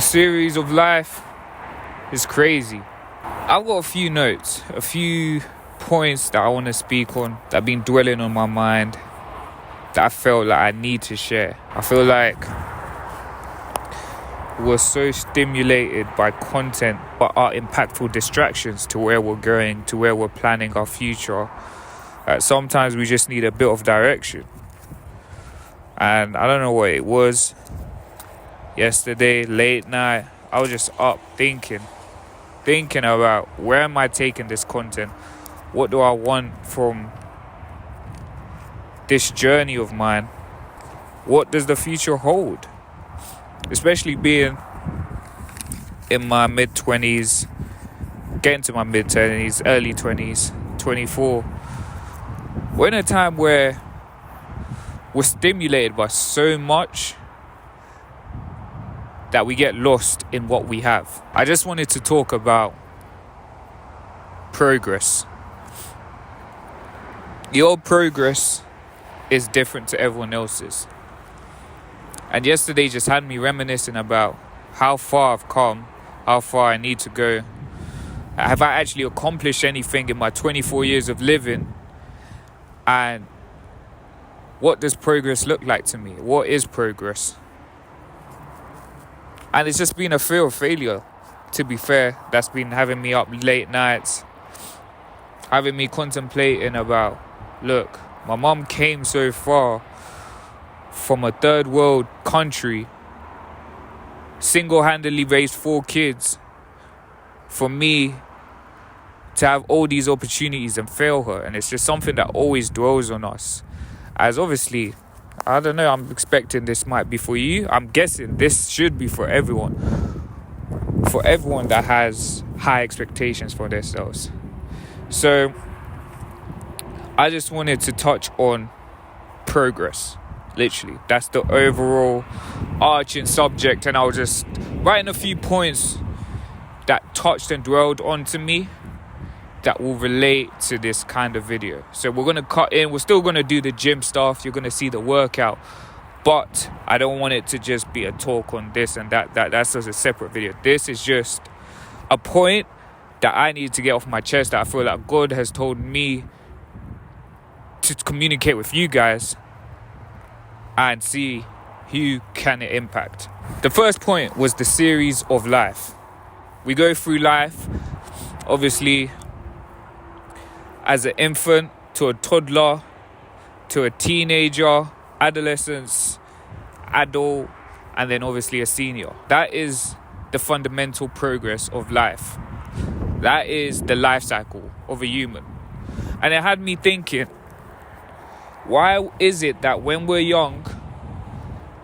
The series of life is crazy. I've got a few notes, a few points that I want to speak on that have been dwelling on my mind that I felt like I need to share. I feel like we're so stimulated by content but are impactful distractions to where we're going, to where we're planning our future. Sometimes we just need a bit of direction. And I don't know what it was. Yesterday, late night, I was just up thinking about where am I taking this content? What do I want from this journey of mine? What does the future hold? Especially being in my mid-20s, getting to my mid-20s, early 20s, 24. We're in a time where we're stimulated by so much that we get lost in what we have. I just wanted to talk about progress. Your progress is different to everyone else's. And yesterday just had me reminiscing about how far I've come, how far I need to go. Have I actually accomplished anything in my 24 years of living? And what does progress look like to me? What is progress? And it's just been a fear of failure, to be fair, that's been having me up late nights, having me contemplating about, look, my mum came so far from a third world country, single-handedly raised 4 kids, for me to have all these opportunities and fail her. And it's just something that always dwells on us. As obviously, I don't know, I'm expecting this might be for you. I'm guessing this should be for everyone. For everyone that has high expectations for themselves. So, I just wanted to touch on progress. Literally. That's the overall arching subject. And I was just writing a few points that touched and dwelled onto me that will relate to this kind of video. So we're going to cut in. We're still going to do the gym stuff. You're going to see the workout. But I don't want it to just be a talk on this and that. That's just a separate video. This is just a point that I need to get off my chest, that I feel like God has told me to communicate with you guys and see who can it impact. The first point was the series of life. We go through life, obviously, as an infant, to a toddler, to a teenager, adolescence, adult, and then obviously a senior. That is the fundamental progress of life. That is the life cycle of a human. And it had me thinking, why is it that when we're young,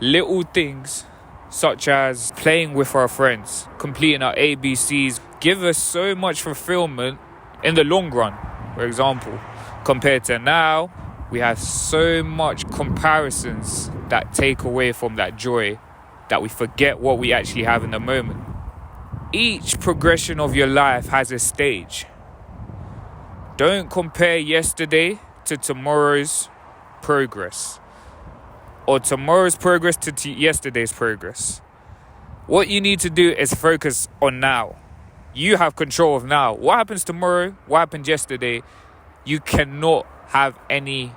little things such as playing with our friends, completing our ABCs, give us so much fulfillment in the long run? For example, compared to now, we have so much comparisons that take away from that joy, that we forget what we actually have in the moment. Each progression of your life has a stage. Don't compare yesterday to tomorrow's progress, or tomorrow's progress to yesterday's progress. What you need to do is focus on now. You have control of now. What happens tomorrow? What happened yesterday? You cannot have any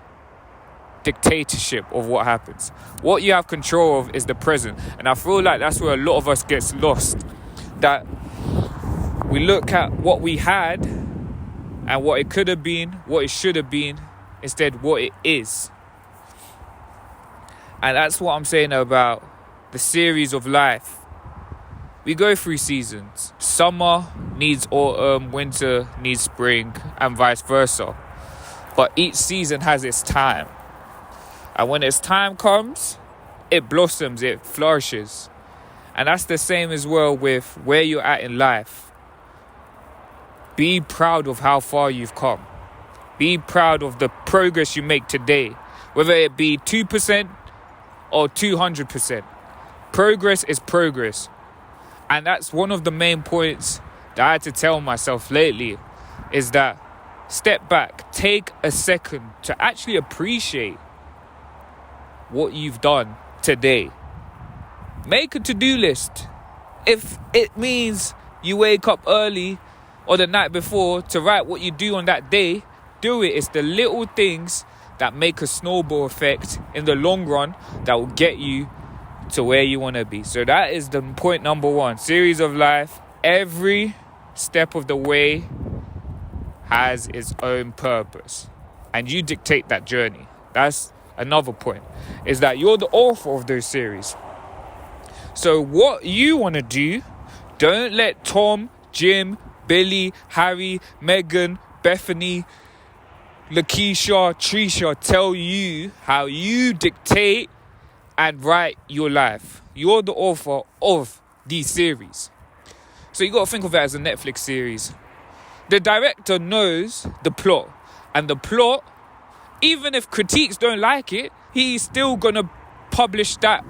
dictatorship of what happens. What you have control of is the present. And I feel like that's where a lot of us gets lost. That we look at what we had and what it could have been, what it should have been, instead what it is. And that's what I'm saying about the series of life. We go through seasons. Summer needs autumn, winter needs spring, and vice versa. But each season has its time. And when its time comes, it blossoms, it flourishes. And that's the same as well with where you're at in life. Be proud of how far you've come. Be proud of the progress you make today. Whether it be 2% or 200%. Progress is progress. And that's one of the main points that I had to tell myself lately, is that step back, take a second to actually appreciate what you've done today. Make a to-do list. If it means you wake up early or the night before to write what you do on that day, do it. It's the little things that make a snowball effect in the long run that will get you to where you want to be. So that is the point number 1. Series of life. Every step of the way has its own purpose, and you dictate that journey. That's another point, is that you're the author of those series. So what you want to do, don't let Tom, Jim, Billy, Harry, Megan, Bethany, Lakeisha, Trisha tell you how you dictate and write your life. You're the author of these series. So you got to think of it as a Netflix series. The director knows the plot. And the plot, even if critiques don't like it, he's still going to publish that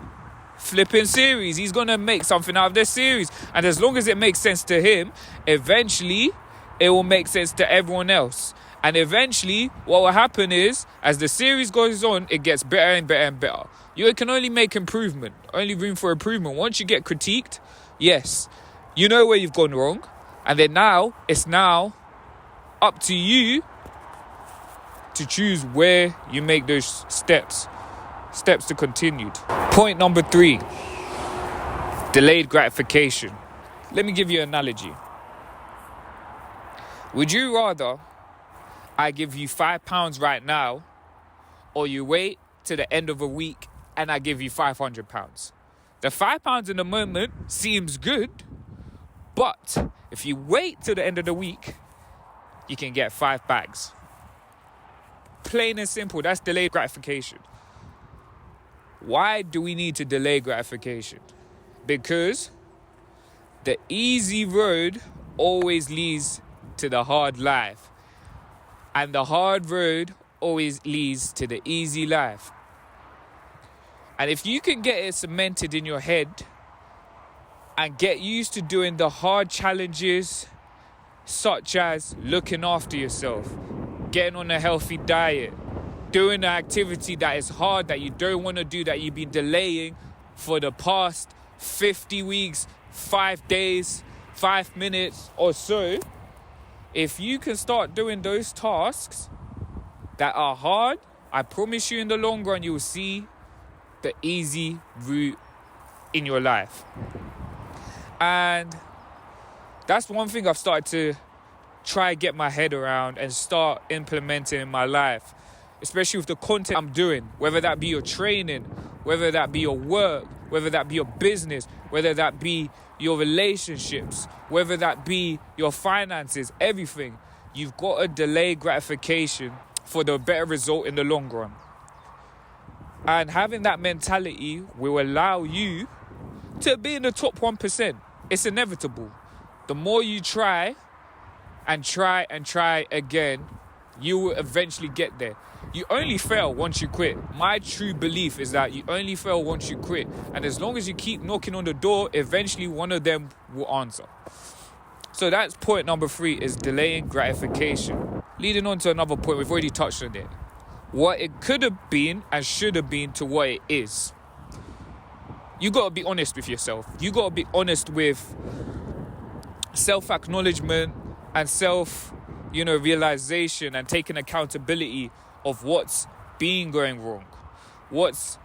flipping series. He's going to make something out of this series. And as long as it makes sense to him, eventually it will make sense to everyone else. And eventually what will happen is, as the series goes on, it gets better and better and better. You can only make improvement, only room for improvement. Once you get critiqued, yes, you know where you've gone wrong. And then it's now up to you to choose where you make those steps to continued. Point number 3, delayed gratification. Let me give you an analogy. Would you rather I give you £5 right now, or you wait to the end of a week and I give you £500? The £5 in the moment seems good, but if you wait till the end of the week, you can get 5 bags. Plain and simple, that's delayed gratification. Why do we need to delay gratification? Because the easy road always leads to the hard life. And the hard road always leads to the easy life. And if you can get it cemented in your head and get used to doing the hard challenges, such as looking after yourself, getting on a healthy diet, doing an activity that is hard, that you don't want to do, that you've been delaying for the past 50 weeks, 5 days, 5 minutes or so, if you can start doing those tasks that are hard, I promise you in the long run, you will see the easy route in your life. And that's one thing I've started to try get my head around and start implementing in my life, especially with the content I'm doing, whether that be your training, whether that be your work, whether that be your business, whether that be your relationships, whether that be your finances, everything. You've got to delay gratification for the better result in the long run. And having that mentality will allow you to be in the top 1%. It's inevitable. The more you try and try and try again, you will eventually get there. You only fail once you quit. My true belief is that you only fail once you quit. And as long as you keep knocking on the door, eventually one of them will answer. So that's point number 3, is delaying gratification. Leading on to another point, we've already touched on it. What it could have been and should have been to what it is. You got to be honest with yourself. You got to be honest with self-acknowledgement and realization, and taking accountability of what's been going wrong. What's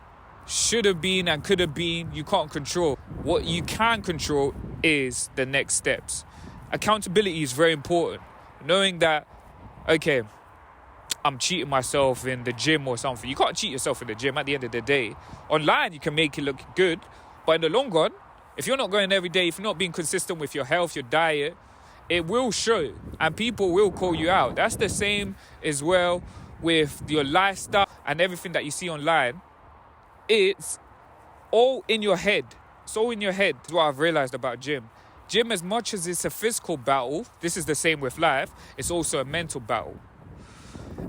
should have been and could have been, you can't control. What you can control is the next steps. Accountability is very important. Knowing that, okay, I'm cheating myself in the gym or something. You can't cheat yourself in the gym at the end of the day. Online, you can make it look good. But in the long run, if you're not going every day, if you're not being consistent with your health, your diet, it will show and people will call you out. That's the same as well with your lifestyle and everything that you see online. It's all in your head. It's all in your head. That's what I've realized about gym. Gym, as much as it's a physical battle, this is the same with life, it's also a mental battle.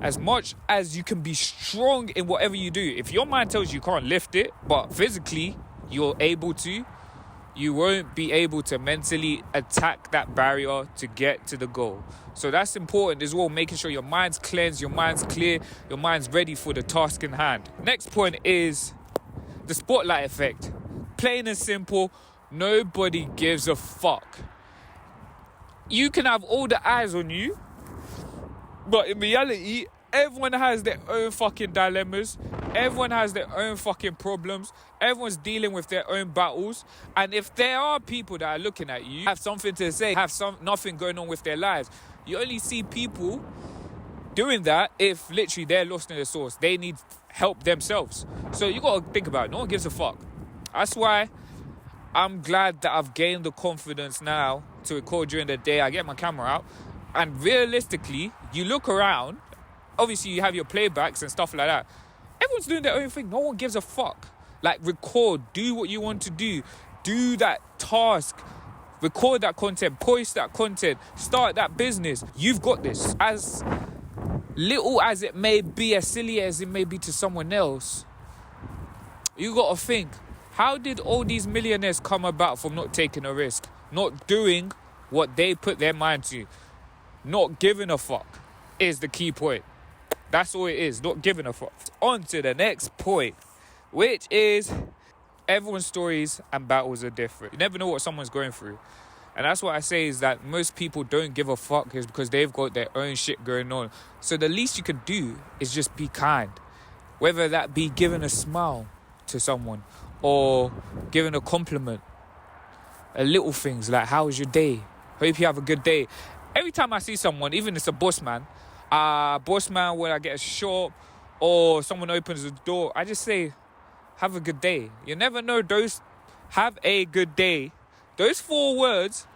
As much as you can be strong in whatever you do, if your mind tells you can't lift it, but physically you're able to, you won't be able to mentally attack that barrier to get to the goal. So that's important as well, making sure your mind's cleansed, your mind's clear, your mind's ready for the task in hand. Next point is the spotlight effect. Plain and simple, Nobody gives a fuck. You can have all the eyes on you, but in reality, everyone has their own fucking dilemmas. Everyone has their own fucking problems. Everyone's dealing with their own battles. And if there are people that are looking at you, have something to say, have nothing going on with their lives, you only see people doing that if literally they're lost in the sauce. They need help themselves. So you got to think about it. No one gives a fuck. That's why I'm glad that I've gained the confidence now to record during the day. I get my camera out. And realistically, you look around. Obviously, you have your playbacks and stuff like that. Everyone's doing their own thing. No one gives a fuck. Like, record. Do what you want to do. Do that task. Record that content. Post that content. Start that business. You've got this. As little as it may be, as silly as it may be to someone else, you got to think, how did all these millionaires come about from not taking a risk? Not doing what they put their mind to. Not giving a fuck is the key point. That's all it is, not giving a fuck. On to the next point, which is everyone's stories and battles are different. You never know what someone's going through. And that's what I say is that most people don't give a fuck is because they've got their own shit going on. So the least you can do is just be kind. Whether that be giving a smile to someone or giving a compliment. Little things like, how was your day? Hope you have a good day. Every time I see someone, even if it's a boss man, when I get a shop or someone opens the door, I just say, have a good day. You never know, those have a good day. Those 4 words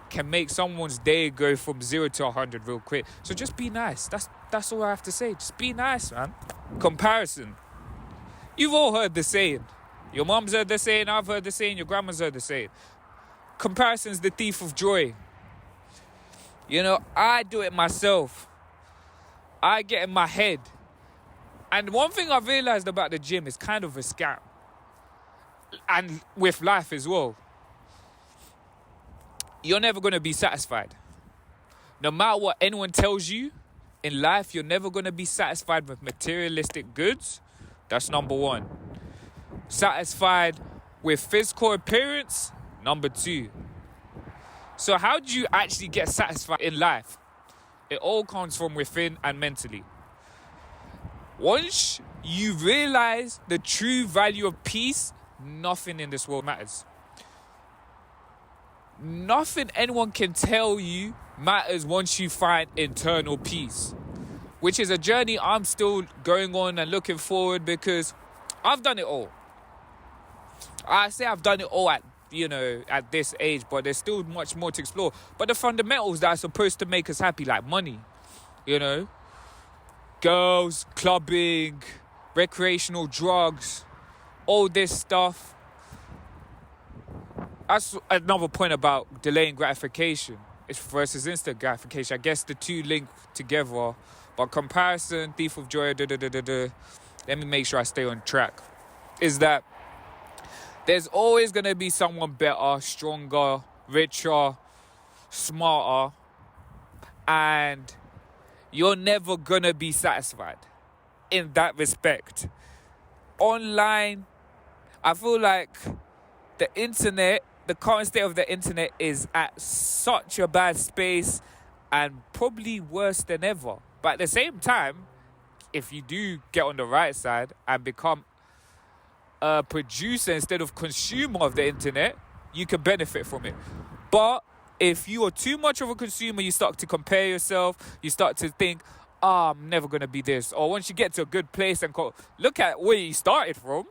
can make someone's day go from 0 to 100 real quick. So just be nice. That's all I have to say. Just be nice, man. Comparison. You've all heard the saying. Your mum's heard the saying, I've heard the saying, your grandma's heard the saying. Comparison's the thief of joy. You know, I do it myself. I get in my head. And one thing I've realised about the gym is kind of a scam. And with life as well. You're never going to be satisfied. No matter what anyone tells you in life, you're never going to be satisfied with materialistic goods. That's number 1. Satisfied with physical appearance, number 2. So how do you actually get satisfied in life? It all comes from within and mentally. Once you realize the true value of peace, nothing in this world matters. Nothing anyone can tell you matters once you find internal peace, which is a journey I'm still going on and looking forward because I've done it all. I say I've done it all at this age, but there's still much more to explore. But the fundamentals that are supposed to make us happy, like money, girls, clubbing, recreational drugs, all this stuff. That's another point about delaying gratification. It's versus instant gratification. I guess the two link together. But comparison, thief of joy, let me make sure I stay on track. Is that there's always going to be someone better, stronger, richer, smarter. And you're never going to be satisfied in that respect. Online, I feel like the internet, the current state of the internet is at such a bad space and probably worse than ever. But at the same time, if you do get on the right side and become a producer instead of consumer of the internet, you can benefit from it. But if you are too much of a consumer, you start to compare yourself, you start to think, I'm never going to be this. Or once you get to a good place and look at where you started from,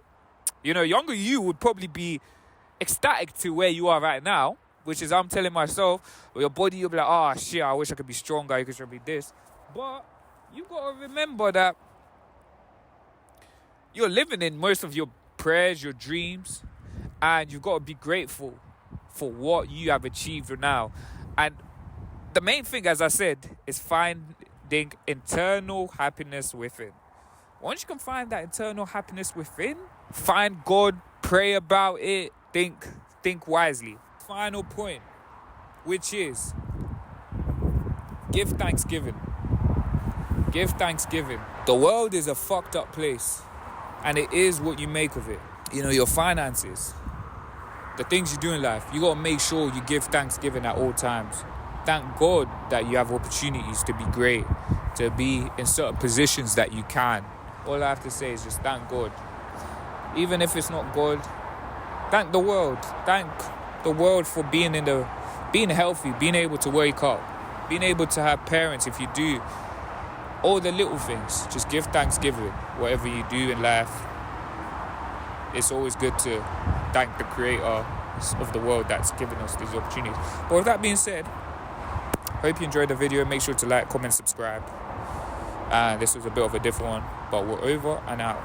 younger you would probably be ecstatic to where you are right now, which is I'm telling myself, your body, you'll be like, shit, I wish I could be stronger, I could be this. But you got to remember that you're living in most of your prayers, your dreams, and you've got to be grateful for what you have achieved now. And the main thing, as I said, is finding internal happiness within. Once you can find that internal happiness within, find God, pray about it, think wisely. Final point, which is give thanksgiving. Give thanksgiving. The world is a fucked up place, and it is what you make of it. Your finances. the things you do in life, you got to make sure you give thanksgiving at all times. Thank God that you have opportunities to be great, to be in certain positions that you can. All I have to say is just thank God. Even if it's not God, thank the world. Thank the world for being healthy, being able to wake up, being able to have parents if you do. All the little things, just give thanksgiving. Whatever you do in life, it's always good to thank the creator of the world that's given us these opportunities. But with that being said, hope you enjoyed the video. Make sure to like, comment, subscribe. This was a bit of a different one, but we're over and out.